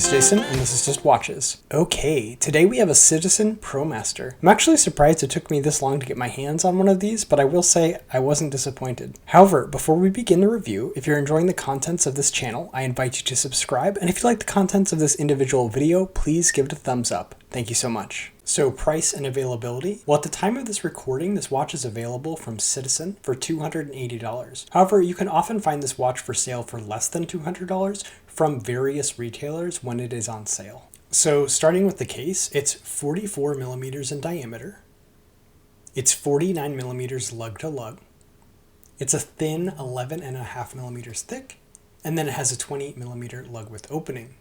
is Jason, and this is Just Watches. Okay, today we have a Citizen Promaster. I'm actually surprised it took me this long to get my hands on one of these, but I will say I wasn't disappointed. However, before we begin the review, if you're enjoying the contents of this channel, I invite you to subscribe, and if you like the contents of this individual video, please give it a thumbs up. Thank you so much. So price and availability. Well, at the time of this recording, this watch is available from Citizen for $280. However, you can often find this watch for sale for less than $200 from various retailers when it is on sale. So starting with the case, it's 44 millimeters in diameter. It's 49 millimeters lug to lug. It's a thin 11.5 millimeters thick, and then it has a 28 millimeter lug width opening.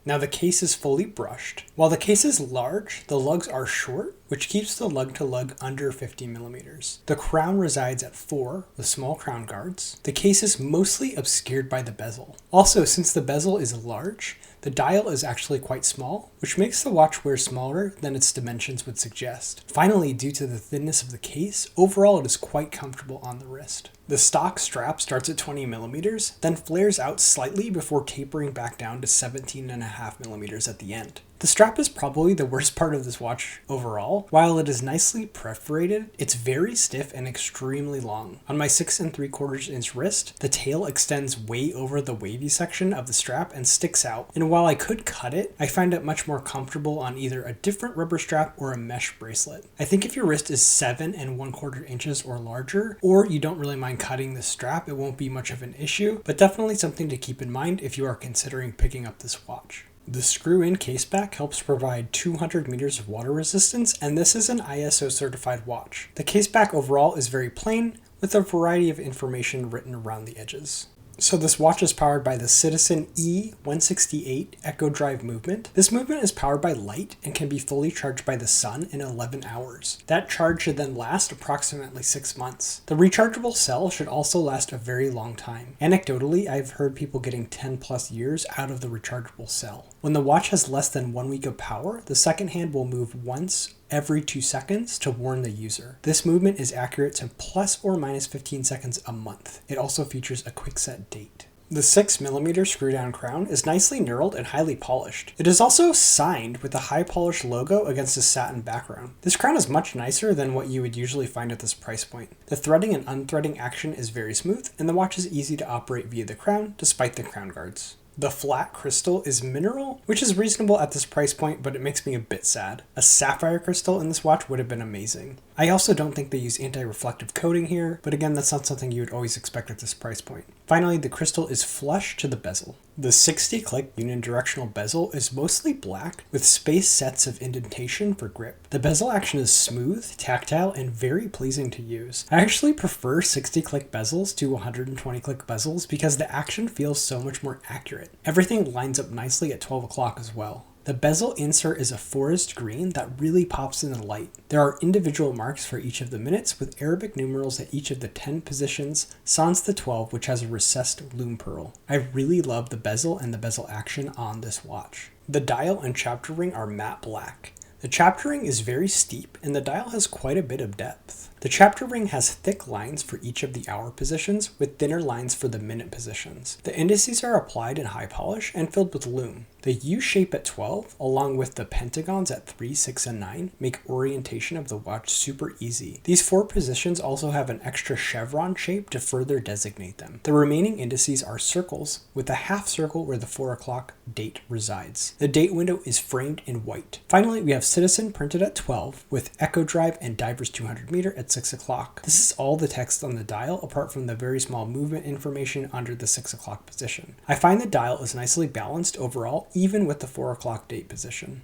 Now the case is fully brushed. While the case is large, the lugs are short, which keeps the lug to lug under 50 millimeters. The crown resides at 4 with small crown guards. The case is mostly obscured by the bezel. Also, since the bezel is large, the dial is actually quite small, which makes the watch wear smaller than its dimensions would suggest. Finally, due to the thinness of the case, overall it is quite comfortable on the wrist. The stock strap starts at 20 millimeters, then flares out slightly before tapering back down to 17.5 millimeters at the end. The strap is probably the worst part of this watch overall. While it is nicely perforated, it's very stiff and extremely long. On my 6 3/4 inch wrist, the tail extends way over the wavy section of the strap and sticks out, and while I could cut it, I find it much more comfortable on either a different rubber strap or a mesh bracelet. I think if your wrist is 7 1/4 inches or larger, or you don't really mind cutting the strap, it won't be much of an issue, but definitely something to keep in mind if you are considering picking up this watch. The screw-in case back helps provide 200 meters of water resistance, and this is an ISO certified watch. The case back overall is very plain, with a variety of information written around the edges. So this watch is powered by the Citizen E168 Echo Drive movement. This movement is powered by light and can be fully charged by the sun in 11 hours. That charge should then last approximately 6 months. The rechargeable cell should also last a very long time. Anecdotally, I've heard people getting 10 plus years out of the rechargeable cell. When the watch has less than 1 week of power, the second hand will move once every 2 seconds to warn the user. This movement is accurate to plus or minus 15 seconds a month. It also features a quick set date. The 6 millimeter screw down crown is nicely knurled and highly polished. It is also signed with a high polished logo against a satin background. This crown is much nicer than what you would usually find at this price point. The threading and unthreading action is very smooth, and the watch is easy to operate via the crown despite the crown guards. The flat crystal is mineral, which is reasonable at this price point, but it makes me a bit sad. A sapphire crystal in this watch would have been amazing. I also don't think they use anti-reflective coating here, but again, that's not something you would always expect at this price point. Finally, the crystal is flush to the bezel. The 60-click unidirectional bezel is mostly black with spaced sets of indentation for grip. The bezel action is smooth, tactile, and very pleasing to use. I actually prefer 60-click bezels to 120-click bezels because the action feels so much more accurate. Everything lines up nicely at 12 o'clock as well. The bezel insert is a forest green that really pops in the light. There are individual marks for each of the minutes with Arabic numerals at each of the 10 positions, sans the 12, which has a recessed Lume pearl. I really love the bezel and the bezel action on this watch. The dial and chapter ring are matte black. The chapter ring is very steep, and the dial has quite a bit of depth. The chapter ring has thick lines for each of the hour positions, with thinner lines for the minute positions. The indices are applied in high polish and filled with lume. The U shape at 12, along with the pentagons at 3, 6, and 9, make orientation of the watch super easy. These 4 positions also have an extra chevron shape to further designate them. The remaining indices are circles, with a half circle where the 4 o'clock date resides. The date window is framed in white. Finally, we have Citizen printed at 12, with Echo Drive and Divers 200 meter at 6 o'clock. This is all the text on the dial, apart from the very small movement information under the 6 o'clock position. I find the dial is nicely balanced overall, even with the 4 o'clock date position.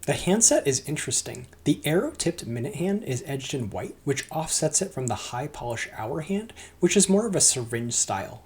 The handset is interesting. The arrow-tipped minute hand is edged in white, which offsets it from the high polish hour hand, which is more of a syringe style.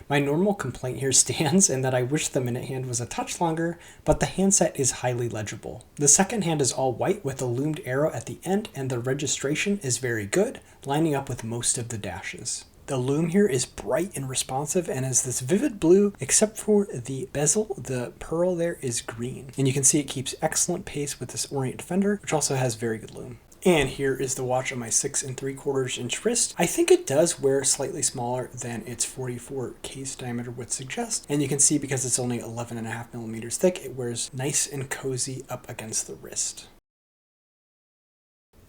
My normal complaint here stands in that I wish the minute hand was a touch longer, but the handset is highly legible. The second hand is all white with a loomed arrow at the end, and the registration is very good, lining up with most of the dashes. The lume here is bright and responsive and is this vivid blue, except for the bezel. The pearl there is green, and you can see it keeps excellent pace with this orient fender, which also has very good lume. And here is the watch on my 6 3/4 inch wrist. I think it does wear slightly smaller than its 44 case diameter would suggest. And you can see because it's only 11.5 millimeters thick, it wears nice and cozy up against the wrist.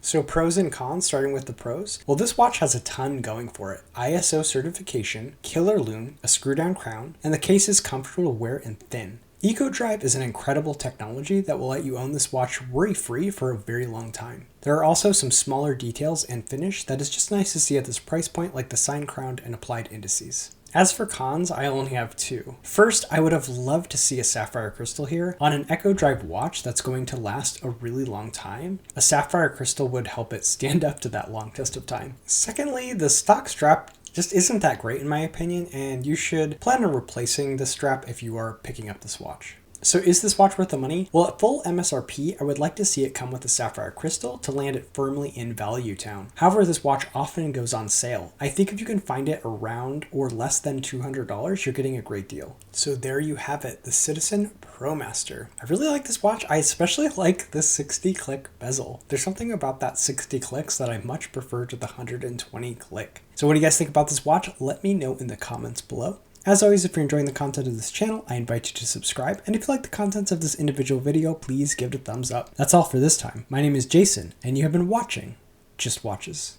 So pros and cons, starting with the pros. Well, this watch has a ton going for it. ISO certification, killer lume, a screw down crown, and the case is comfortable to wear and thin. EcoDrive is an incredible technology that will let you own this watch worry-free for a very long time. There are also some smaller details and finish that is just nice to see at this price point, like the sign crown and applied indices. As for cons, I only have two. First, I would have loved to see a sapphire crystal here. On an EcoDrive watch that's going to last a really long time, a sapphire crystal would help it stand up to that long test of time. Secondly, the stock strap just isn't that great in my opinion, and you should plan on replacing the strap if you are picking up this watch. So is this watch worth the money? Well, at full MSRP, I would like to see it come with a sapphire crystal to land it firmly in value town. However, this watch often goes on sale. I think if you can find it around or less than $200, you're getting a great deal. So there you have it, the Citizen Promaster. I really like this watch. I especially like the 60 click bezel. There's something about that 60 clicks that I much prefer to the 120 click. So what do you guys think about this watch? Let me know in the comments below. As always, if you're enjoying the content of this channel, I invite you to subscribe, and if you like the contents of this individual video, please give it a thumbs up. That's all for this time. My name is Jason, and you have been watching Just Watches.